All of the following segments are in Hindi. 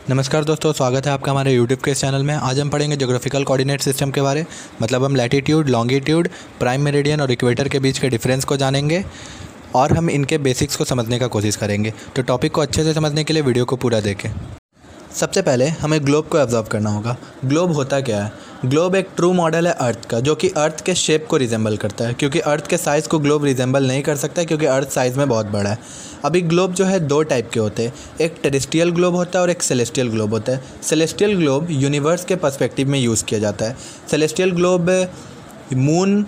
नमस्कार दोस्तों, स्वागत है आपका हमारे यूट्यूब के इस चैनल में। आज हम पढ़ेंगे ज्योग्राफिकल कोऑर्डिनेट सिस्टम के बारे मतलब हम लैटिट्यूड, लॉन्गिट्यूड, प्राइम मेरिडियन और इक्वेटर के बीच के डिफरेंस को जानेंगे और हम इनके बेसिक्स को समझने का कोशिश करेंगे। तो टॉपिक को अच्छे से समझने के लिए वीडियो को पूरा देखें। सबसे पहले हमें ग्लोब को ऑब्जर्व करना होगा। ग्लोब होता क्या है? ग्लोब एक ट्रू मॉडल है अर्थ का, जो कि अर्थ के शेप को रिजेंबल करता है, क्योंकि अर्थ के साइज़ को ग्लोब रिजेंबल नहीं कर सकता क्योंकि अर्थ साइज़ में बहुत बड़ा है। अभी ग्लोब जो है दो टाइप के होते हैं, एक टेरेस्ट्रियल ग्लोब होता है और एक सेलेस्टियल ग्लोब होता है। सेलेस्टियल ग्लोब यूनिवर्स के पर्सपेक्टिव में यूज़ किया जाता है। सेलेस्टियल ग्लोब मून,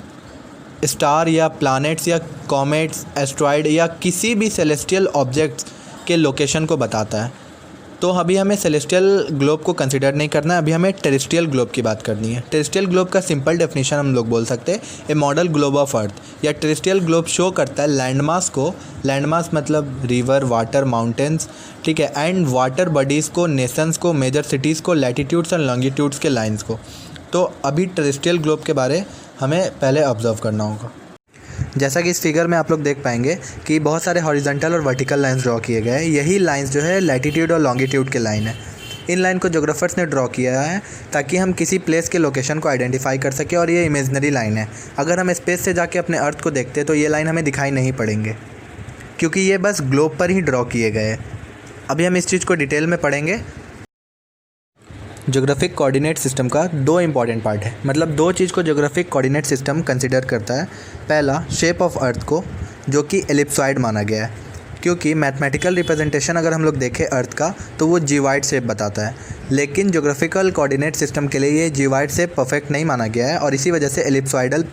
स्टार या प्लैनेट्स या कॉमेट्स, एस्ट्रॉयड या किसी भी सेलेस्टियल ऑब्जेक्ट्स के लोकेशन को बताता है। तो अभी हमें सेलेस्टियल ग्लोब को कंसिडर नहीं करना है, अभी हमें टेरेस्ट्रियल ग्लोब की बात करनी है। टेरेस्ट्रियल ग्लोब का सिंपल डेफिनेशन हम लोग बोल सकते हैं ए मॉडल ग्लोब ऑफ अर्थ। या टेरेस्ट्रियल ग्लोब शो करता है लैंडमास को, लैंडमास मतलब रिवर, वाटर, माउंटेन्स, ठीक है, एंड वाटर बॉडीज़ को, नेशंस को, मेजर सिटीज़ को, लैटिट्यूड्स एंड लॉन्गिट्यूड्स के लाइन्स को। तो अभी टेरेस्ट्रियल ग्लोब के बारे हमें पहले ऑब्जर्व करना होगा। जैसा कि इस फिगर में आप लोग देख पाएंगे कि बहुत सारे हॉरिजॉन्टल और वर्टिकल लाइंस ड्रॉ किए गए हैं। यही लाइंस जो है लैटिट्यूड और लॉन्गिट्यूड के लाइन है। इन लाइन को ज्योग्राफर्स ने ड्रॉ किया है ताकि हम किसी प्लेस के लोकेशन को आइडेंटिफाई कर सकें, और ये इमेजिनरी लाइन है। अगर हम स्पेस से जाके अपने अर्थ को देखते तो ये लाइन हमें दिखाई नहीं पड़ेंगे, क्योंकि ये बस ग्लोब पर ही ड्रॉ किए गए हैं। अभी हम इस चीज़ को डिटेल में पढ़ेंगे। ज्योग्राफिक कोऑर्डिनेट सिस्टम का दो इंपॉर्टेंट पार्ट है, मतलब दो चीज़ को ज्योग्राफिक कोऑर्डिनेट सिस्टम कंसिडर करता है। पहला, शेप ऑफ अर्थ को, जो कि एलिप्सॉइड माना गया है, क्योंकि मैथमेटिकल रिप्रेजेंटेशन अगर हम लोग देखें अर्थ का तो वो जीवाइड शेप बताता है। लेकिन ज्योग्राफिकल कोऑर्डिनेट सिस्टम के लिए ये जीवाइड शेप परफेक्ट नहीं माना गया है, और इसी वजह से एलिप्सॉइडल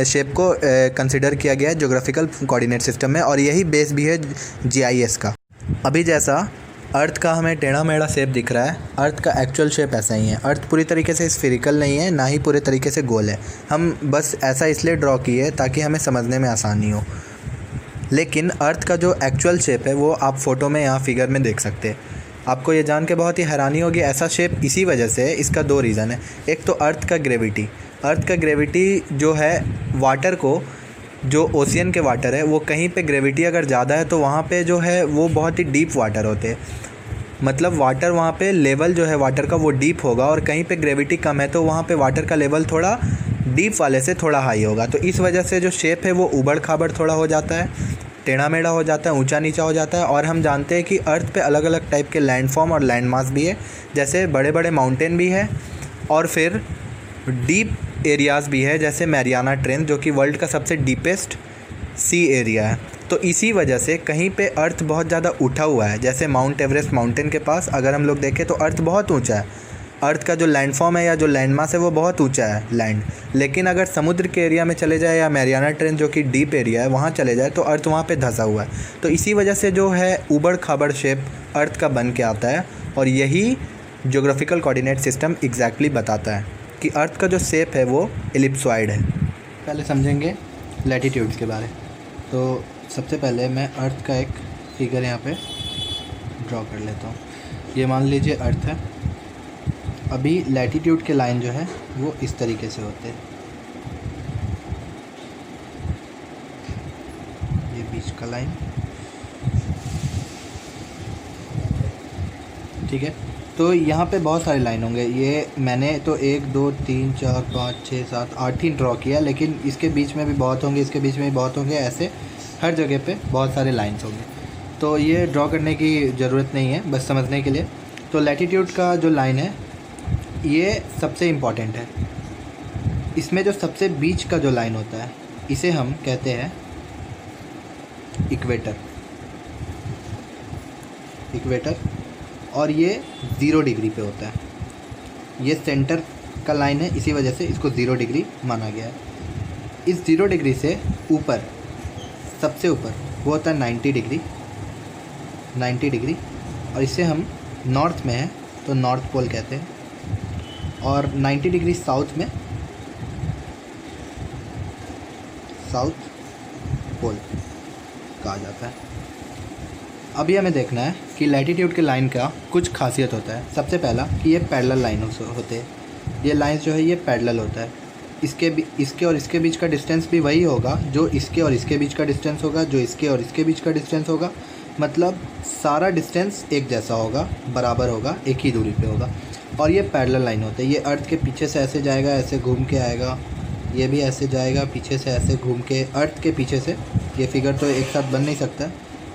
शेप को कंसिडर किया गया है ज्योग्राफिकल कोऑर्डिनेट सिस्टम में, और यही बेस भी है जीआईएस का। अभी जैसा अर्थ का हमें टेढ़ा मेढ़ा शेप दिख रहा है, अर्थ का एक्चुअल शेप ऐसा ही है। अर्थ पूरी तरीके से स्फेरिकल नहीं है, ना ही पूरे तरीके से गोल है। हम बस ऐसा इसलिए ड्रॉ किए ताकि हमें समझने में आसानी हो। लेकिन अर्थ का जो एक्चुअल शेप है वो आप फ़ोटो में यहाँ फिगर में देख सकते हैं। आपको ये जान के बहुत ही हैरानी होगी, ऐसा शेप इसी वजह से है। इसका दो रीज़न है। एक तो अर्थ का ग्रेविटी, अर्थ का ग्रेविटी जो है वाटर को, जो ओशियन के वाटर है, वो कहीं पे ग्रेविटी अगर ज़्यादा है तो वहाँ पे जो है वो बहुत ही डीप वाटर होते हैं। मतलब वाटर वहाँ पे लेवल जो है वाटर का वो डीप होगा, और कहीं पे ग्रेविटी कम है तो वहाँ पे वाटर का लेवल थोड़ा डीप वाले से थोड़ा हाई होगा। तो इस वजह से जो शेप है वो उबड़ खाबड़ थोड़ा हो जाता है, टेढ़ा मेढ़ा हो जाता है, ऊंचा नीचा हो जाता है। और हम जानते हैं कि अर्थ पे अलग अलग टाइप के लैंडफॉर्म और लैंड मास भी है, जैसे बड़े बड़े माउंटेन भी है और फिर डीप एरियाज़ भी है, जैसे मैरियाना ट्रेंच, जो कि वर्ल्ड का सबसे डीपेस्ट सी एरिया है। तो इसी वजह से कहीं पे अर्थ बहुत ज़्यादा उठा हुआ है, जैसे माउंट एवरेस्ट माउंटेन के पास अगर हम लोग देखें तो अर्थ बहुत ऊंचा है। अर्थ का जो लैंडफॉर्म है या जो लैंड मास है वो बहुत ऊंचा है लैंड। लेकिन अगर समुद्र के एरिया में चले जाए या मैरियाना ट्रेंच जो कि डीप एरिया है वहाँ चले जाए तो अर्थ वहाँ पे धंसा हुआ है। तो इसी वजह से जो है उबड़ खाबड़ शेप अर्थ का बन के आता है, और यही ज्योग्राफिकल कोऑर्डिनेट सिस्टम एग्जैक्टली बताता है कि अर्थ का जो शेप है वो एलिप्सॉइड है। पहले समझेंगे लैटिट्यूड्स के बारे। तो सबसे पहले मैं अर्थ का एक फिगर यहाँ पे ड्रॉ कर लेता हूँ। ये मान लीजिए अर्थ है। अभी लैटिट्यूड के लाइन जो है वो इस तरीके से होते हैं, ये बीच का लाइन, ठीक है। तो यहाँ पे बहुत सारे लाइन होंगे। ये मैंने तो 1 2 3 4 5 6 7 8 ही ड्रॉ किया, लेकिन इसके बीच में भी बहुत होंगे, इसके बीच में भी बहुत होंगे, ऐसे हर जगह पे बहुत सारे लाइंस होंगे। तो ये ड्रॉ करने की ज़रूरत नहीं है, बस समझने के लिए। तो लैटिट्यूड का जो लाइन है ये सबसे इम्पॉर्टेंट है। इसमें जो सबसे बीच का जो लाइन होता है इसे हम कहते हैं इक्वेटर। इक्वेटर, और ये 0 डिग्री पे होता है। ये सेंटर का लाइन है, इसी वजह से इसको 0 डिग्री माना गया है। इस 0 डिग्री से ऊपर, सबसे ऊपर वो होता है 90 डिग्री, 90 डिग्री, और इसे हम नॉर्थ में है तो नॉर्थ पोल कहते हैं, और 90 डिग्री साउथ में साउथ पोल कहा जाता है। अभी हमें देखना है कि लैटिट्यूड के लाइन का कुछ खासियत होता है। सबसे पहला कि ये पैरेलल लाइन होते हैं। ये लाइंस जो है ये पैरेलल होता है। इसके और इसके बीच का डिस्टेंस भी वही होगा जो इसके और इसके बीच का डिस्टेंस होगा, जो इसके और इसके बीच का डिस्टेंस होगा, मतलब सारा डिस्टेंस एक जैसा होगा, बराबर होगा, एक ही दूरी पे होगा। और ये पैरेलल लाइन होता है। ये अर्थ के पीछे से ऐसे जाएगा, ऐसे घूम के आएगा, ये भी ऐसे जाएगा पीछे से ऐसे घूम के, अर्थ के पीछे से। ये फिगर तो एक साथ बन नहीं सकता,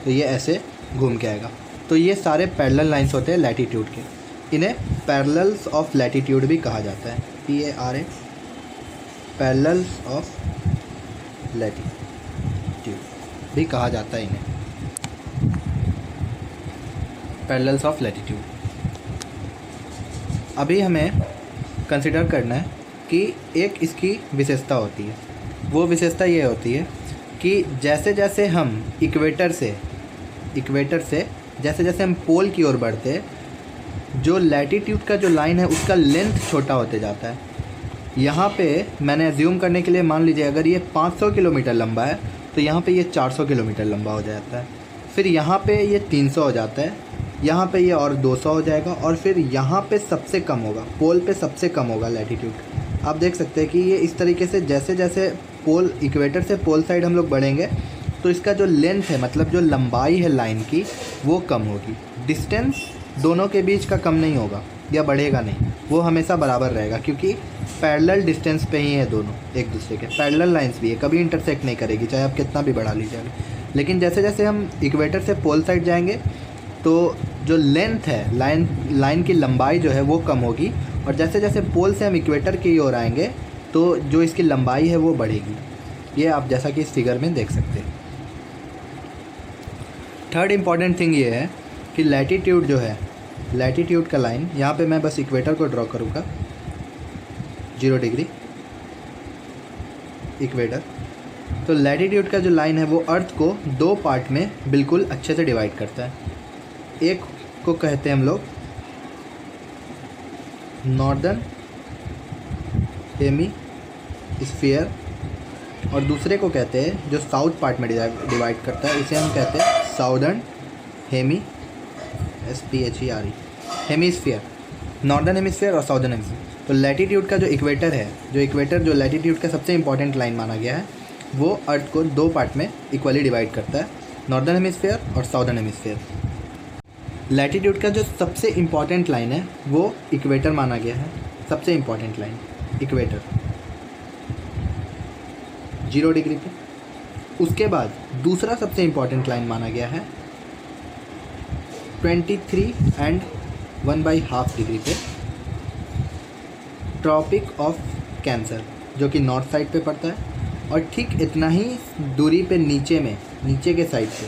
तो ये ऐसे घूम के आएगा। तो ये सारे पैरेलल लाइंस होते हैं लैटीट्यूड के। इन्हें पैरेलल्स ऑफ लैटीट्यूड भी कहा जाता है, PARA, पैरेलल्स ऑफ लैटीट्यूड भी कहा जाता है इन्हें, पैरेलल्स ऑफ लैटीट्यूड। अभी हमें कंसिडर करना है कि एक इसकी विशेषता होती है। वो विशेषता ये होती है कि जैसे जैसे हम इक्वेटर से जैसे जैसे हम पोल की ओर बढ़ते हैं, जो लैटीट्यूड का जो लाइन है उसका लेंथ छोटा होते जाता है। यहाँ पे मैंने एज्यूम करने के लिए मान लीजिए अगर ये 500 किलोमीटर लंबा है तो यहाँ पे ये 400 किलोमीटर लंबा हो जाता है। फिर यहाँ पे ये 300 हो जाता है, यहाँ पे ये और 200 हो जाएगा, और फिर यहाँ पे सबसे कम होगा, पोल पे सबसे कम होगा लैटीट्यूड। आप देख सकते हैं कि ये इस तरीके से जैसे जैसे पोल, इक्वेटर से पोल साइड हम लोग बढ़ेंगे तो इसका जो लेंथ है, मतलब जो लंबाई है लाइन की, वो कम होगी। डिस्टेंस दोनों के बीच का कम नहीं होगा या बढ़ेगा नहीं, वो हमेशा बराबर रहेगा, क्योंकि पैरेलल डिस्टेंस पे ही है दोनों एक दूसरे के। पैरेलल लाइंस भी है, कभी इंटरसेक्ट नहीं करेगी, चाहे आप कितना भी बढ़ा लीजिए। लेकिन जैसे जैसे हम इक्वेटर से पोल साइड जाएंगे तो जो लेंथ है, लाइन की लंबाई जो है वो कम होगी, और जैसे जैसे पोल से हम इक्वेटर की ओर आएंगे तो जो इसकी लंबाई है वो बढ़ेगी। ये आप जैसा कि इस फिगर में देख सकते हैं। थर्ड इम्पॉर्टेंट थिंग ये है कि लैटीट्यूड जो है, लैटीट्यूड का लाइन, यहाँ पे मैं बस इक्वेटर को ड्रॉ करूँगा, 0 डिग्री इक्वेटर। तो लैटीट्यूड का जो लाइन है वो अर्थ को 2 पार्ट में बिल्कुल अच्छे से डिवाइड करता है। एक को कहते हैं हम लोग नॉर्दर्न हेमिस्फीयर, और दूसरे को कहते हैं जो साउथ पार्ट में डिवाइड करता है, इसे हम कहते हैं साउदर्न हेमिस्फीयर, नॉर्दर्न हेमिस्फीयर और साउदर्न हेमिस्फीयर। तो लैटीट्यूड का जो इक्वेटर है, जो लैटीट्यूड का सबसे इंपॉर्टेंट लाइन माना गया है, वो अर्थ को 2 पार्ट में इक्वली डिवाइड करता है, नॉर्दर्न हेमिस्फीयर और साउदर्न हेमिस्फीयर। लैटीट्यूड का जो सबसे इम्पॉर्टेंट लाइन है वो इक्वेटर माना गया है, सबसे इम्पॉर्टेंट लाइन इक्वेटर, 0 डिग्री पे। उसके बाद दूसरा सबसे इम्पॉर्टेंट लाइन माना गया है 23 and 1/2 डिग्री पे, ट्रॉपिक ऑफ कैंसर, जो कि नॉर्थ साइड पे पड़ता है। और ठीक इतना ही दूरी पे नीचे के साइड पे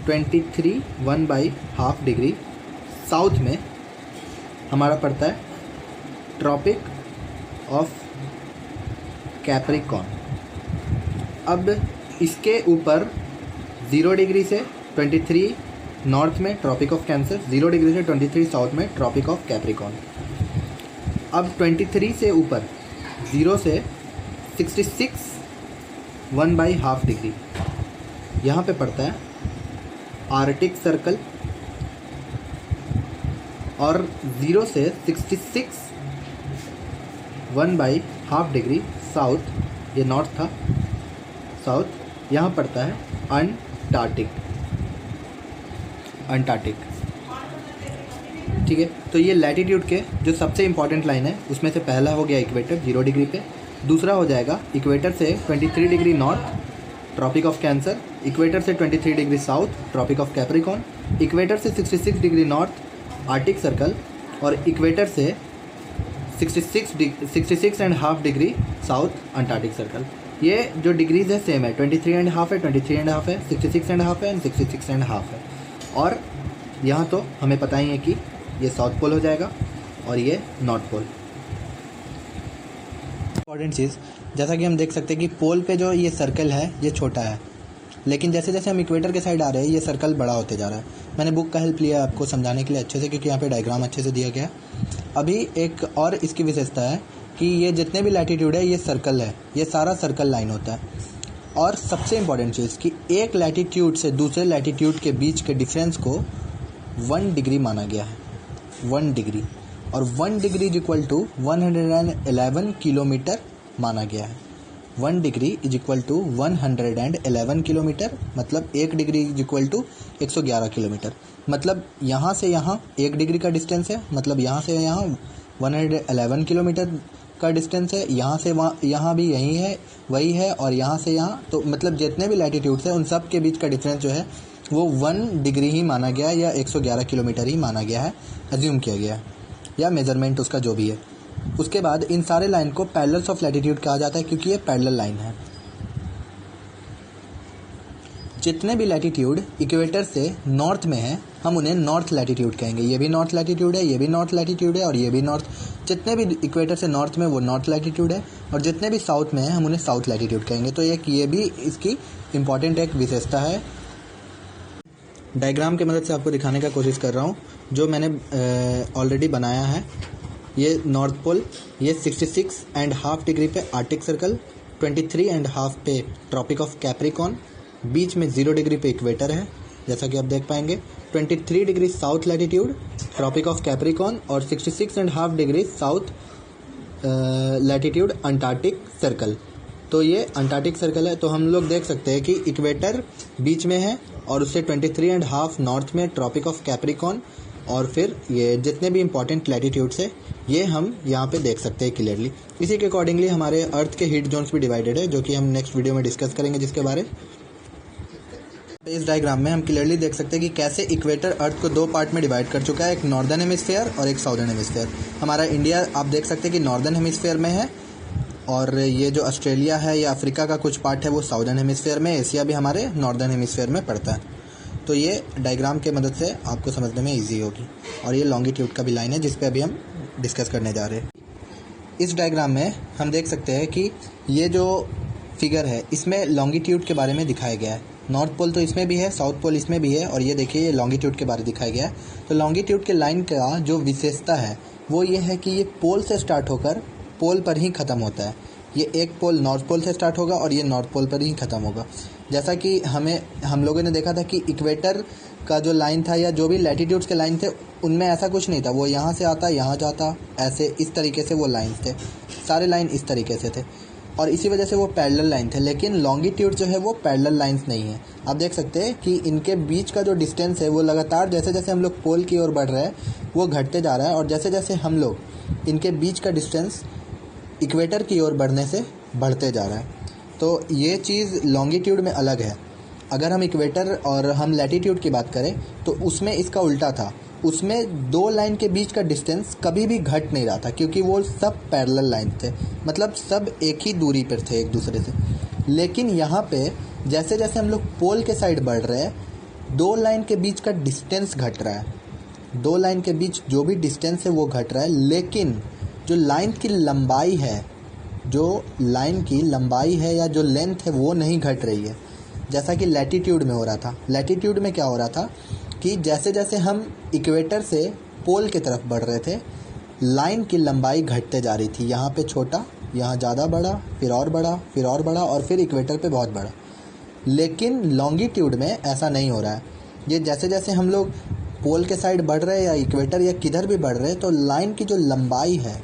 23 1/2 डिग्री साउथ में हमारा पड़ता है ट्रॉपिक ऑफ कैप्रिकॉर्न। अब इसके ऊपर 0 डिग्री से 23 नॉर्थ में ट्रॉपिक ऑफ कैंसर, 0 डिग्री से 23 साउथ में ट्रॉपिक ऑफ कैप्रिकॉर्न। अब 23 से ऊपर 0 से 66 1/2 डिग्री यहाँ पे पड़ता है आर्कटिक सर्कल, और 0 से 66 1/2 डिग्री साउथ, ये नॉर्थ था, साउथ यहाँ पड़ता है अंटार्कटिक। ठीक है, तो ये लैटीट्यूड के जो सबसे इंपॉर्टेंट लाइन है उसमें से पहला हो गया इक्वेटर 0 डिग्री पे, दूसरा हो जाएगा इक्वेटर से 23 degree north tropic of Cancer, equator से 23 degree south tropic of Capricorn, equator से 66 डिग्री नॉर्थ आर्कटिक सर्कल, और इक्वेटर से 66.5 डिग्री साउथ अंटार्कटिक सर्कल। ये जो डिग्रीज है सेम है, 23.5 है, 23.5 है, 66.5 है एंड 66.5 है। और यहाँ तो हमें पता ही है कि ये साउथ पोल हो जाएगा और ये नॉर्थ पोल। इंपॉर्टेंट चीज़, जैसा कि हम देख सकते हैं कि पोल पे जो ये सर्कल है ये छोटा है, लेकिन जैसे जैसे हम इक्वेटर के साइड आ रहे हैं ये सर्कल बड़ा होते जा रहा है। मैंने बुक का हेल्प लिया आपको समझाने के लिए अच्छे से, क्योंकि यहाँ पे डायग्राम अच्छे से दिया गया है। अभी एक और इसकी विशेषता है कि ये जितने भी लैटीट्यूड है ये सर्कल है, ये सारा सर्कल लाइन होता है। और सबसे इम्पॉर्टेंट चीज़ कि एक लैटीट्यूड से दूसरे लैटीट्यूड के बीच के डिफरेंस को 1 डिग्री माना गया है, 1 डिग्री, और 1 degree is equal to 111 kilometre माना गया है। 1 degree is equal to 111 kilometre, मतलब 1 degree is equal to 111 kilometre. मतलब यहाँ से यहाँ 1 डिग्री का डिस्टेंस है, मतलब यहाँ से यहाँ 111 किलोमीटर का डिस्टेंस है। यहाँ से वहाँ, यहाँ भी यही है, वही है, और यहाँ से यहाँ, तो मतलब जितने भी लैटिट्यूड्स हैं उन सब के बीच का डिफरेंस जो है वो 1 डिग्री ही माना गया है, या 111 किलोमीटर ही माना गया है, अज्यूम किया गया है, या मेजरमेंट उसका जो भी है। उसके बाद इन सारे लाइन को पैरेलल्स ऑफ लैटिट्यूड कहा जाता है, क्योंकि ये पैरेलल लाइन है। जितने भी लैटिट्यूड इक्वेटर से नॉर्थ में है हम उन्हें नॉर्थ लैटिट्यूड कहेंगे। ये भी नॉर्थ लैटिट्यूड है, ये भी नॉर्थ लैटिट्यूड है, और ये भी नॉर्थ। जितने भी इक्वेटर से नॉर्थ में वो नॉर्थ लैटिट्यूड है, और जितने भी साउथ में है हम उन्हें साउथ लैटिट्यूड कहेंगे। तो ये भी इसकी इम्पॉर्टेंट एक विशेषता है। डायग्राम की मदद से आपको दिखाने का कोशिश कर रहा हूँ, जो मैंने ऑलरेडी बनाया है। ये नॉर्थ पोल, ये 66.5 डिग्री पे आर्टिक सर्कल, 23.5 पे ट्रॉपिक ऑफ कैप्रिकॉर्न, बीच में 0 डिग्री पे इक्वेटर है, जैसा कि आप देख पाएंगे। 23 degree south latitude, tropic of Capricorn, और 66.5 degree south latitude Antarctic circle. तो ये अंटार्कटिक सर्कल है। तो हम लोग देख सकते हैं कि इक्वेटर बीच में है, और उससे 23.5 नॉर्थ में ट्रॉपिक ऑफ कैप्रिकॉर्न, और फिर ये जितने भी इंपॉर्टेंट लैटिट्यूड्स है ये हम यहाँ पे देख सकते हैं क्लियरली। इसी के अकॉर्डिंगली हमारे अर्थ के हीट जोन्स भी डिवाइडेड है, जो कि हम नेक्स्ट वीडियो में डिस्कस करेंगे जिसके बारे। इस डायग्राम में हम क्लियरली देख सकते हैं कि कैसे इक्वेटर अर्थ को 2 पार्ट में डिवाइड कर चुका है, एक नॉर्दर्न हेमिस्फीयर और एक साउदर्न हेमिस्फीयर। हमारा इंडिया आप देख सकते हैं कि नॉर्दर्न हेमिस्फीयर में है, और ये जो ऑस्ट्रेलिया है या अफ्रीका का कुछ पार्ट है वो साउदर्न हेमिस्फीयर में, एशिया भी हमारे नॉर्दर्न हेमिस्फीयर में पड़ता है। तो ये डायग्राम के मदद से आपको समझने में ईजी होगी। और ये लॉन्गिट्यूड का भी लाइन है जिस पे अभी हम डिस्कस करने जा रहे हैं। इस डायग्राम में हम देख सकते हैं कि ये जो फिगर है इसमें लॉन्गिट्यूड के बारे में दिखाया गया है। नॉर्थ पोल तो इसमें भी है, साउथ पोल इसमें भी है, और ये देखिए ये लॉन्गिट्यूड के बारे में दिखाया गया है। तो लॉन्गिट्यूड के लाइन का जो विशेषता है वो ये है कि ये पोल से स्टार्ट होकर पोल पर ही ख़त्म होता है। ये एक पोल नॉर्थ पोल से स्टार्ट होगा और ये नॉर्थ पोल पर ही ख़त्म होगा। जैसा कि हम लोगों ने देखा था कि इक्वेटर का जो लाइन था या जो भी लैटिट्यूड्स के लाइन थे उनमें ऐसा कुछ नहीं था, वो यहाँ से आता यहाँ जाता, ऐसे इस तरीके से वो लाइन्स थे, सारे लाइन इस तरीके से थे, और इसी वजह से वो पैरेलल लाइन थे। लेकिन लॉन्गिट्यूड जो है वो पैरेलल लाइंस नहीं है। आप देख सकते हैं कि इनके बीच का जो डिस्टेंस है वो लगातार जैसे जैसे हम लोग पोल की ओर बढ़ रहे हैं वो घटते जा रहा है, और जैसे जैसे हम लोग इनके बीच का डिस्टेंस इक्वेटर की ओर बढ़ने से बढ़ते जा रहा है। तो ये चीज़ लॉन्गिट्यूड में अलग है। अगर हम इक्वेटर और हम लैटिट्यूड की बात करें तो उसमें इसका उल्टा था, उसमें 2 लाइन के बीच का डिस्टेंस कभी भी घट नहीं रहा था, क्योंकि वो सब पैरेलल लाइन थे, मतलब सब एक ही दूरी पर थे एक दूसरे से। लेकिन यहाँ पे जैसे जैसे हम लोग पोल के साइड बढ़ रहे हैं 2 लाइन के बीच का डिस्टेंस घट रहा है। 2 लाइन के बीच जो भी डिस्टेंस है वो घट रहा है, लेकिन जो लाइन की लंबाई है, जो लाइन की लंबाई है या जो लेंथ है वो नहीं घट रही है, जैसा कि लैटिट्यूड में हो रहा था। लैटिट्यूड में क्या हो रहा था कि जैसे जैसे हम इक्वेटर से पोल की तरफ बढ़ रहे थे लाइन की लंबाई घटते जा रही थी। यहाँ पे छोटा, यहाँ ज़्यादा बड़ा, फिर और बड़ा, फिर और बड़ा, और फिर इक्वेटर पे बहुत बड़ा। लेकिन लॉन्गिट्यूड में ऐसा नहीं हो रहा है। ये जैसे जैसे हम लोग पोल के साइड बढ़ रहे हैं या इक्वेटर या किधर भी बढ़ रहे हैं तो लाइन की जो लंबाई है,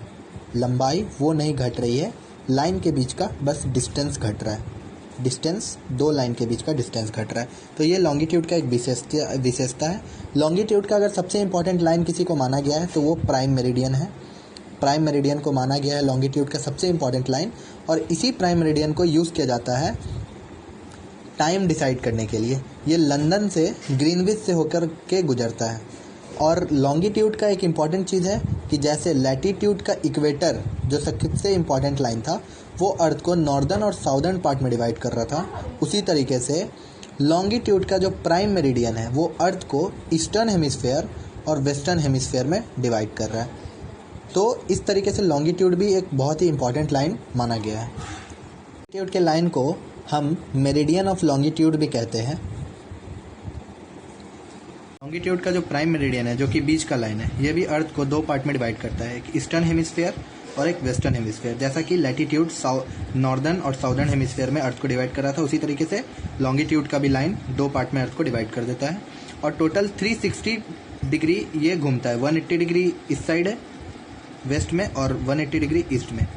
लंबाई वो नहीं घट रही है, लाइन के बीच का बस डिस्टेंस घट रहा है। डिस्टेंस 2 लाइन के बीच का डिस्टेंस घट रहा है। तो ये लॉन्गिट्यूड का एक विशेषता है। लॉन्गिट्यूड का अगर सबसे इंपॉर्टेंट लाइन किसी को माना गया है तो वो प्राइम मेरिडियन है। प्राइम मेरिडियन को माना गया है लॉन्गिट्यूड का सबसे इंपॉर्टेंट लाइन, और इसी प्राइम मेरिडियन को यूज़ किया जाता है टाइम डिसाइड करने के लिए। ये लंदन से ग्रीनविच से होकर के गुजरता है। और लॉन्गिट्यूड का एक इम्पॉर्टेंट चीज़ है कि जैसे लैटिट्यूड का इक्वेटर जो सबसे इम्पॉर्टेंट लाइन था वो अर्थ को नॉर्दर्न और साउदर्न पार्ट में डिवाइड कर रहा था, उसी तरीके से लॉन्गिट्यूड का जो प्राइम मेरिडियन है वो अर्थ को ईस्टर्न हेमिस्फीयर और वेस्टर्न हेमिस्फीयर में डिवाइड कर रहा है। तो इस तरीके से लॉन्गिट्यूड भी एक बहुत ही इंपॉर्टेंट लाइन माना गया है। लॉन्गिट्यूड के लाइन को हम मेरिडियन ऑफ लॉन्गिट्यूड भी कहते हैं। लॉन्गिट्यूड का जो प्राइम मेरिडियन है जो कि बीच का लाइन है, ये भी अर्थ को 2 पार्ट में डिवाइड करता है, एक ईस्टर्न हेमिस्फीयर और एक वेस्टर्न हेमिस्फीयर। जैसा कि लैटिट्यूड नॉर्दर्न और साउदर्न हेमिस्फीयर में अर्थ को डिवाइड कर रहा था, उसी तरीके से लॉन्गिट्यूड का भी लाइन 2 पार्ट में अर्थ को डिवाइड कर देता है। और टोटल 360 डिग्री ये घूमता है। 180 डिग्री इस साइड है वेस्ट में और 180 डिग्री ईस्ट में।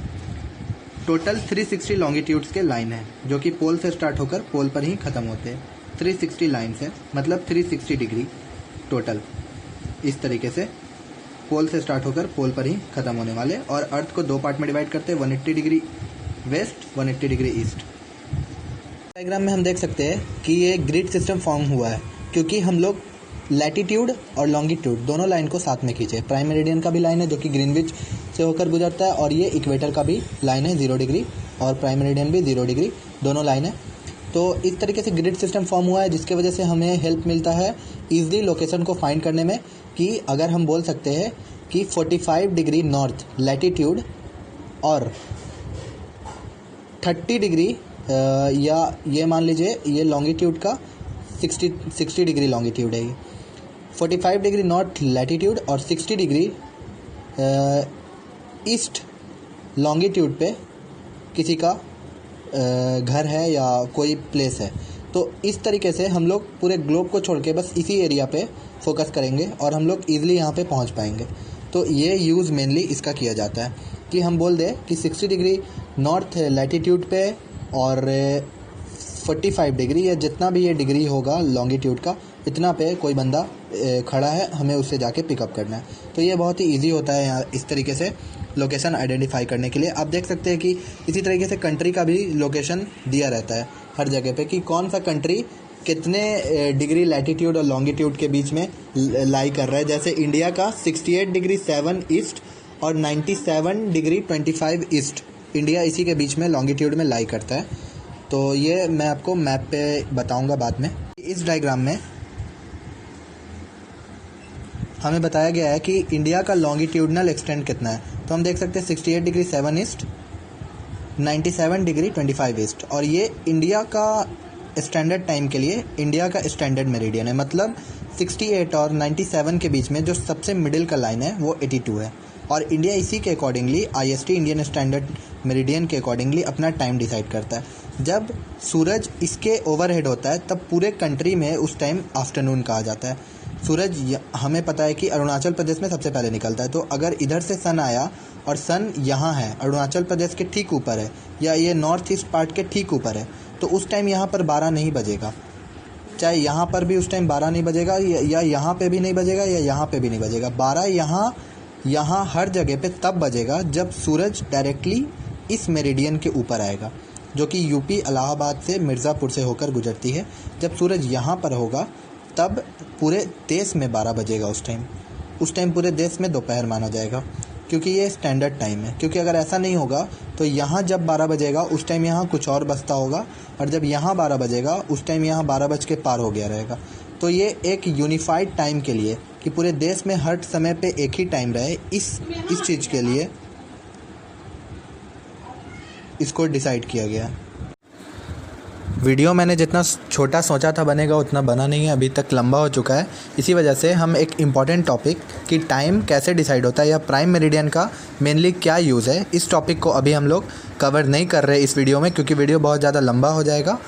टोटल 360 लॉन्गिट्यूड्स के लाइन है जो कि पोल से स्टार्ट होकर पोल पर ही ख़त्म होते हैं। 360 लाइन्स है, मतलब 360 डिग्री टोटल। इस तरीके से पोल से स्टार्ट होकर पोल पर ही ख़त्म होने वाले। और अर्थ को दो पार्ट में डिवाइड करते हैं, 180 degree west, 180 degree east. Diagram में हम देख सकते हैं कि ये ग्रिड सिस्टम फॉर्म हुआ है क्योंकि हम लोग लैटिट्यूड और लॉन्गिट्यूड दोनों लाइन को साथ में खींचे। प्राइम मेरिडियन का भी लाइन है जो कि ग्रीनविच से होकर गुजरता है, और ये इक्वेटर का भी लाइन है 0 डिग्री, और प्राइम मेरिडियन भी 0 डिग्री, दोनों लाइन है। तो इस तरीके से ग्रिड सिस्टम फॉर्म हुआ है जिसके वजह से हमें हेल्प मिलता है ईजिली लोकेशन को फाइंड करने में। कि अगर हम बोल सकते हैं कि 45 डिग्री नॉर्थ लैटिट्यूड और 30 डिग्री या ये मान लीजिए ये लॉन्गिट्यूड का 60 डिग्री लॉन्गिट्यूड है। ये 45 डिग्री नॉर्थ लैटिट्यूड और 60 डिग्री ईस्ट लॉन्गिट्यूड पे किसी का घर है या कोई प्लेस है। तो इस तरीके से हम लोग पूरे ग्लोब को छोड़ के बस इसी एरिया पे फोकस करेंगे और हम लोग ईजिली यहाँ पे पहुँच पाएंगे। तो ये यूज़ मेनली इसका किया जाता है कि हम बोल दें कि 60 डिग्री नॉर्थ लैटिट्यूड पे और 45 डिग्री या जितना भी ये डिग्री होगा लॉन्गिट्यूड का, इतना पे कोई बंदा खड़ा है, हमें उससे जाके पिकअप करना है। तो ये बहुत ही इजी होता है यहाँ इस तरीके से लोकेशन आइडेंटिफाई करने के लिए। आप देख सकते हैं कि इसी तरीके से कंट्री का भी लोकेशन दिया रहता है हर जगह पे कि कौन सा कंट्री कितने डिग्री लैटिट्यूड और लॉन्गिट्यूड के बीच में लाई कर रहा है। जैसे इंडिया का 68 डिग्री 7 ईस्ट और 97 डिग्री 25 ईस्ट, इंडिया इसी के बीच में लॉन्गिट्यूड में लाई करता है। तो ये मैं आपको मैप पे बताऊंगा बाद में। इस डायग्राम में हमें बताया गया है कि इंडिया का लॉन्गिट्यूडनल एक्सटेंड कितना है। तो हम देख सकते हैं 68 डिग्री 7 ईस्ट, 97 डिग्री 25 ईस्ट, और ये इंडिया का स्टैंडर्ड टाइम के लिए इंडिया का स्टैंडर्ड मेरिडियन है। मतलब 68 और 97 के बीच में जो सबसे मिडिल का लाइन है वो 82 है, और इंडिया इसी के accordingly IST Indian standard meridian के अकॉर्डिंगली अपना टाइम डिसाइड करता है। जब सूरज इसके ओवरहेड होता है तब पूरे कंट्री में उस टाइम आफ्टरनून कहा जाता है। सूरज हमें पता है कि अरुणाचल प्रदेश में सबसे पहले निकलता है, तो अगर इधर से सन आया और सन यहाँ है, अरुणाचल प्रदेश के ठीक ऊपर है या ये नॉर्थ ईस्ट पार्ट के ठीक ऊपर है, तो उस टाइम यहाँ पर 12 नहीं बजेगा। चाहे यहाँ पर भी उस टाइम 12 नहीं बजेगा, या यहाँ पे भी नहीं बजेगा, या यहाँ पे भी नहीं बजेगा। 12 यहाँ हर जगह पे तब बजेगा जब सूरज डायरेक्टली इस मेरिडियन के ऊपर आएगा, जो कि यूपी इलाहाबाद से मिर्ज़ापुर से होकर गुजरती है। जब सूरज यहाँ पर होगा तब पूरे देश में 12 बजेगा। उस टाइम पूरे देश में दोपहर माना जाएगा, क्योंकि ये स्टैंडर्ड टाइम है। क्योंकि अगर ऐसा नहीं होगा तो यहाँ जब 12 बजेगा उस टाइम यहाँ कुछ और बजता होगा, और जब यहाँ 12 बजेगा उस टाइम यहाँ 12 बज के पार हो गया रहेगा। तो ये एक यूनिफाइड टाइम के लिए कि पूरे देश में हर समय पे एक ही टाइम रहे, इस चीज़ के लिए इसको डिसाइड किया गया। वीडियो मैंने जितना छोटा सोचा था बनेगा उतना बना नहीं है, अभी तक लंबा हो चुका है। इसी वजह से हम एक इम्पॉर्टेंट टॉपिक कि टाइम कैसे डिसाइड होता है या प्राइम मेरिडियन का मेनली क्या यूज़ है, इस टॉपिक को अभी हम लोग कवर नहीं कर रहे इस वीडियो में, क्योंकि वीडियो बहुत ज़्यादा लंबा हो जाएगा।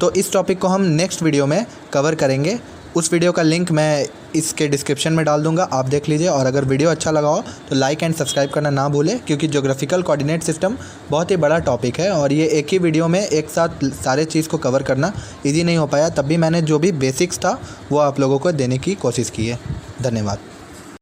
तो इस टॉपिक को हम नेक्स्ट वीडियो में कवर करेंगे। उस वीडियो का लिंक मैं इसके डिस्क्रिप्शन में डाल दूंगा, आप देख लीजिए। और अगर वीडियो अच्छा लगा हो तो लाइक एंड सब्सक्राइब करना ना भूलें, क्योंकि ज्योग्राफिकल कोऑर्डिनेट सिस्टम बहुत ही बड़ा टॉपिक है और ये एक ही वीडियो में एक साथ सारे चीज़ को कवर करना इजी नहीं हो पाया। तब भी मैंने जो भी बेसिक्स था वो आप लोगों को देने की कोशिश की है। धन्यवाद।